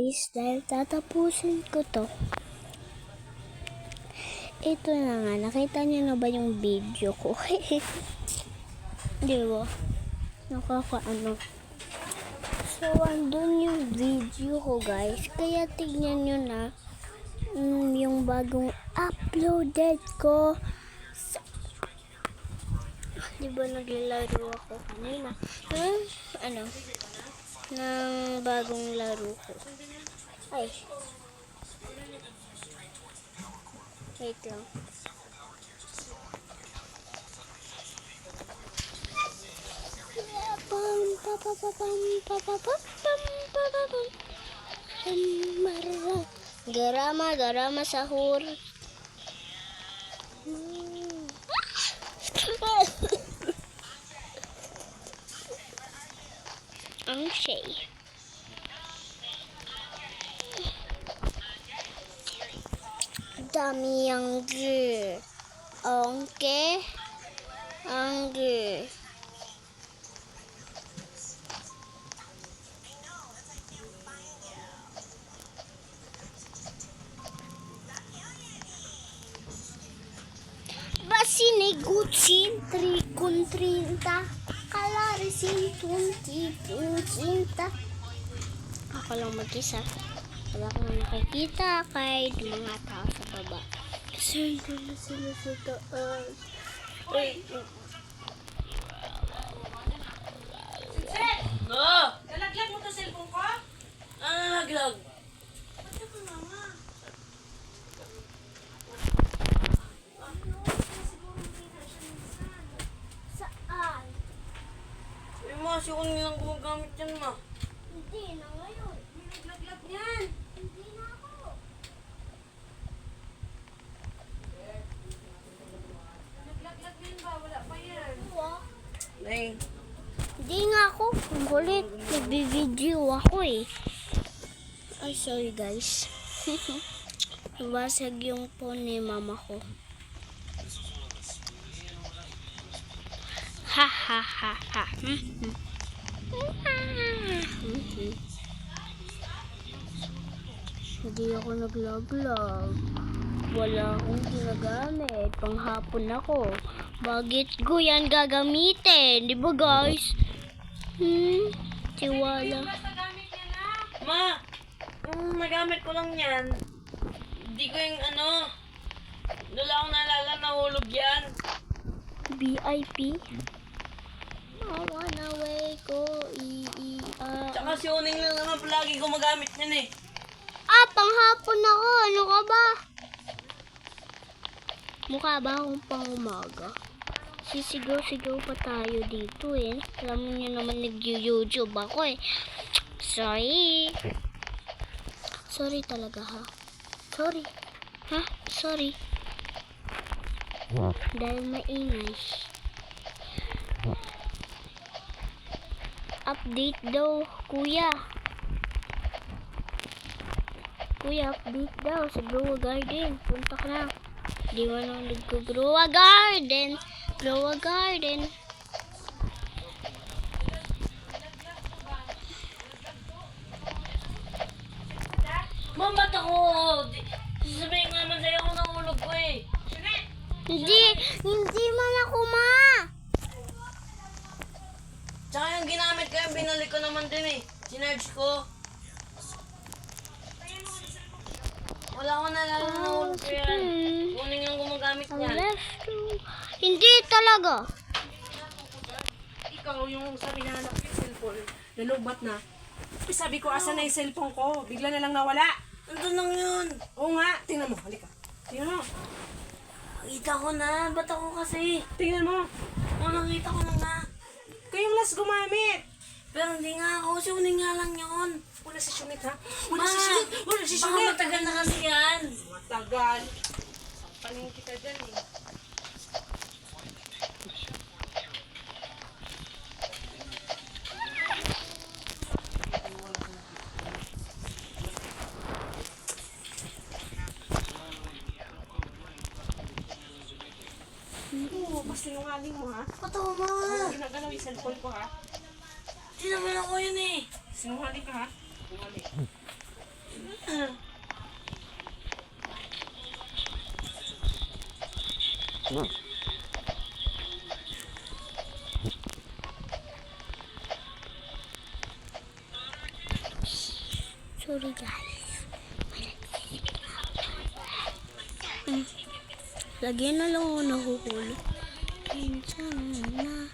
guys, dahil tatapusin ko to. Ito na nga, nakita niyo na ba yung video ko? Di ba? Nakakaano. So, andun yung video ko guys. Kaya tignan nyo na yung bagong uploaded ko. Di ba naglalaro ako kanina? Ng bagong laro ko. Ay. Wait lang. Garama sahur. Ang shay. Dami yang ge. Ongke. Angge. Basine gutsin trikun 30 kalarisin 20 cinta. Ako lang mag-isa. Wala akong nakikita kahit mga tao sa baba. Kasi hindi na sila sa taas. No! Nalaglag mo to cellphone ko? Nalaglag. Ba't ka mama? Saan? Eh ma, si Uni lang gumagamit yan ma. Hindi na ngayon. Nalaglag yan. Hindi na ako. Nalaglag yan ba? Wala pa yan. Nay. Hindi nga ako. Ang kulit. Nagbi-video ako eh. Ay, sorry guys. Nabasag yung phone ni mama ko. Ha ha ha ha. Hindi ako naglaglag. Wala akong ginagamit. Panghapon ako. Bakit ko yan gagamitin? Di ba guys? Tiwala. Basta gamit yan na. Ma! Nagamit ko lang yan. Hindi ko yung wala akong naalala, nahulog yan. VIP? I wanna wake ko. Tsaka si Uning lang naman palagi gumagamit yan eh. Panghapon ako. Ano ka ba? Mukha ba akong pang umaga? Sisigaw-sigaw pa tayo dito eh. Alam niyo naman nag-YouTube ako eh. Sorry. Sorry talaga ha. Sorry. Ha? Sorry. Dahil maingay. Update daw, kuya. Kuya, update daw sa Grow a Garden. Punta ka na. Di mo naman nag-grow a garden. Grow a garden. Ma'am, ba't ako? Sasabihin nga naman sa'yo kung nahulog ko eh. Hindi man ako ma. Tsaka yung ginamit ko yung binalik ko naman din eh. Sinarge ko. Wala akong nalala na nahulog ko yan. Uning lang gumagamit niyan. Hindi talaga. Ikaw yung sabi na hanap yung cellphone, nalubat na. Sabi ko, asa na yung cellphone ko? Bigla na lang nawala. Nandun lang yun. Oo nga, tingnan mo, halika. Tingnan mo, Nakita ko na. Ba't ako kasi? tingnan mo. Nakita ko na nga. Kayong last gumamit. Pero hindi nga ako. Si Uning nga lang yun. Wala si Shunit ha? Ma! Wala si Shunit. Wala si Baka Shunit. matagal na kasi yan. Matagal. Paling kita dyan eh. Oo, basta sinungaling mo ha. Totoo ma. Ginagalaw yung cellphone ko ha. Hindi naman ako yun eh. Sinungaling ka ha. Sinungaling. Sorry guys. Lagyan na lang ako nahuhulog. Minsan na.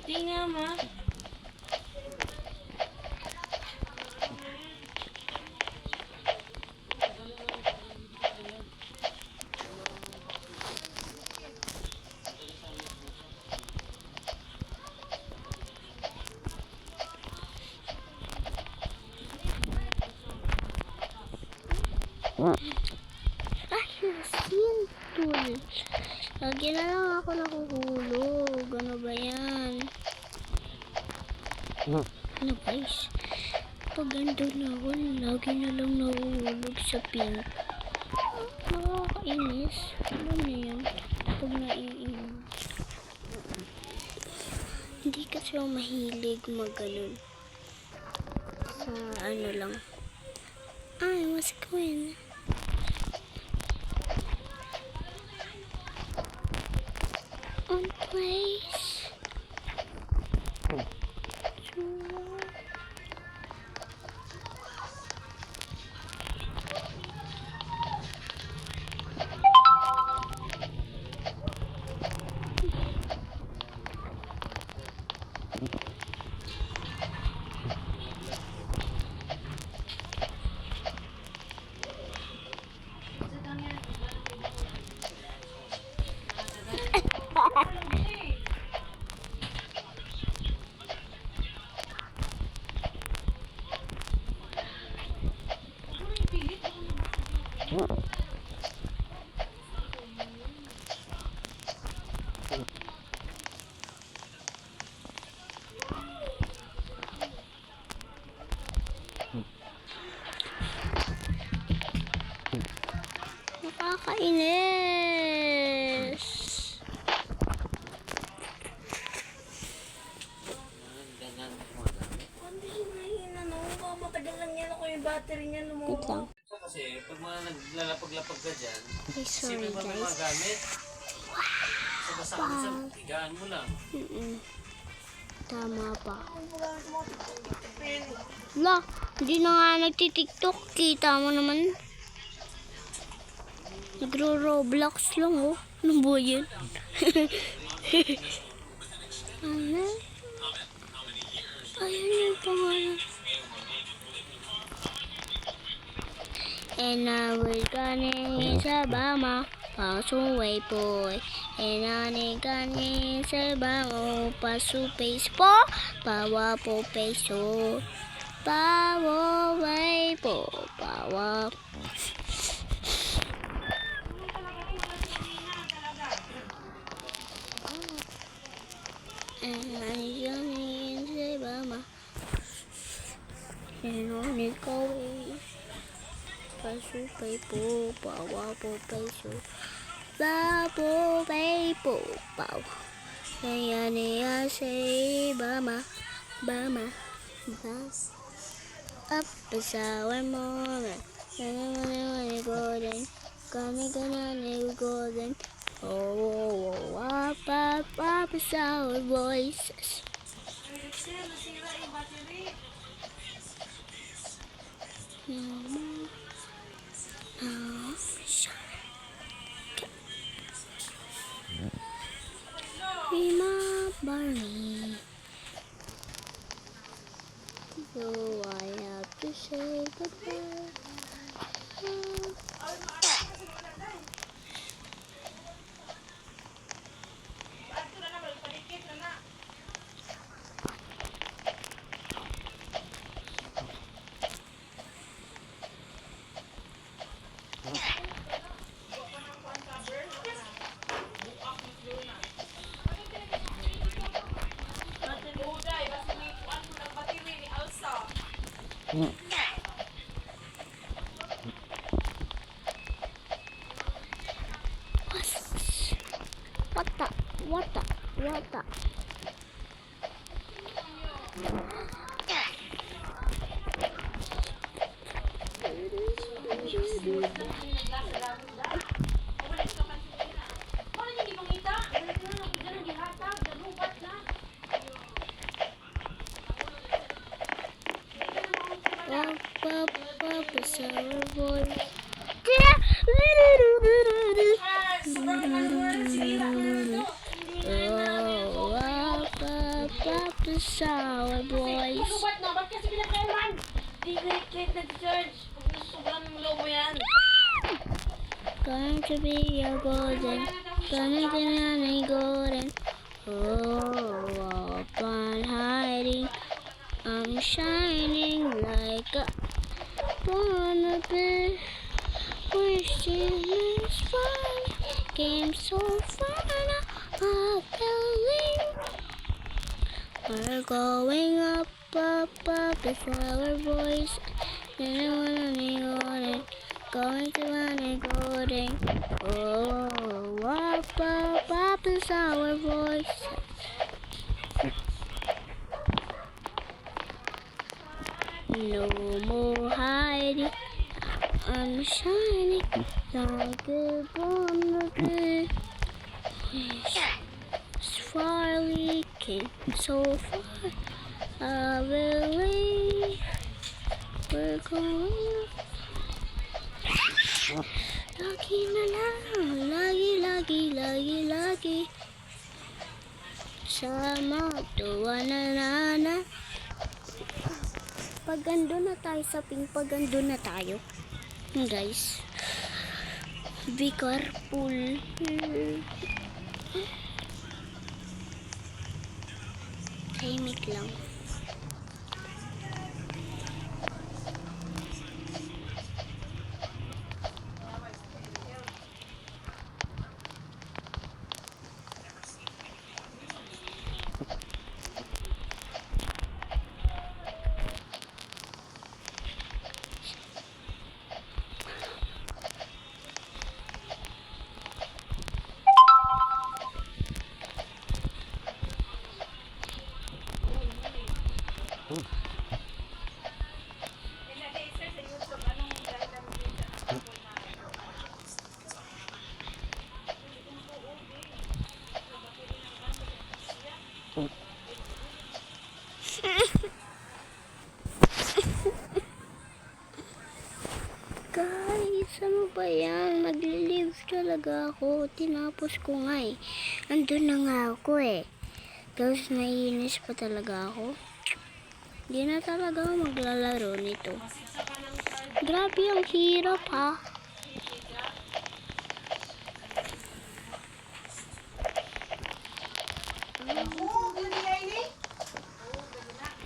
Di nga, ma. Simple. Lagi na lang ako nahuhulog. Ano ba yan? Ano guys? Pag andun na ako, lagi na lang nahuhulog sa pink. Nakakainis. Ano na yan? Pag naiinom. Hindi kasi ako mahilig maganon. Sa ano lang. Ay, what's going on? On place. Nakakainis. Matagal lang yan ako yung battery niya Wait lumuha. lang. Kasi pag mga naglalapag-lapag ka dyan, Ay, sorry isipin mo may mga guys. gamit. Sa basang sa higaan mo lang. Tama pa. La, hindi na nga nagtitiktok. Kita mo naman. Nagro-roblox lang oh. Ano ba yan? Ano? Ayun yung pangalan. And I was gonna sa Bama, pasuway boy. And I gonna sa Bama, pasupay po, pawa po peso. Pawa way po, pawa. And I gonna sa Bama, and I go pasupay po, pawa po peso. Babo bay po, paw. Kaya niya say Bama, Bama, Bas. Up pasawan mo na. Nanaman golden. Kani golden. Oh, up, pasawan voices. What the? Is our voice. Oh, is our voice. Lubat na, ba't kasi pinakailan? Di kahit nag-charge. Pag sobrang low mo yan. Going to be a golden, gonna be golden. Oh, up on hiding, I'm shining like a wanna be. Wishing is fun, game so fun. I'm feeling we're going up, is our voice. Golden, going to golden. Oh, up is our voice. No more hiding, I'm shining like a bumblebee. As far we came, so far, I believe we're going. Lagi na lang, lagi. Sama, tuwa na. Pag andun na tayo sa pink, pag andun na tayo. Guys, be careful. Tahimik lang. Guys, ano ba yan? Nagli-live talaga ako. Tinapos ko nga eh. Andun na nga ako eh. Tapos naiinis pa talaga ako. Hindi na talaga ako maglalaro nito. Grabe ang hirap ha.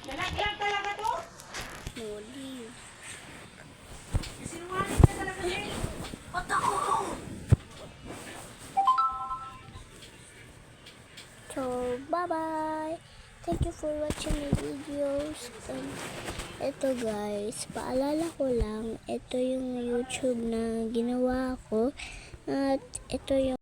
Nalaglag talaga to? No leave. Sinungaling ka talaga din. So, bye-bye. Thank you for watching my videos. And ito guys, paalala ko lang, ito yung YouTube na ginawa ko. At ito yung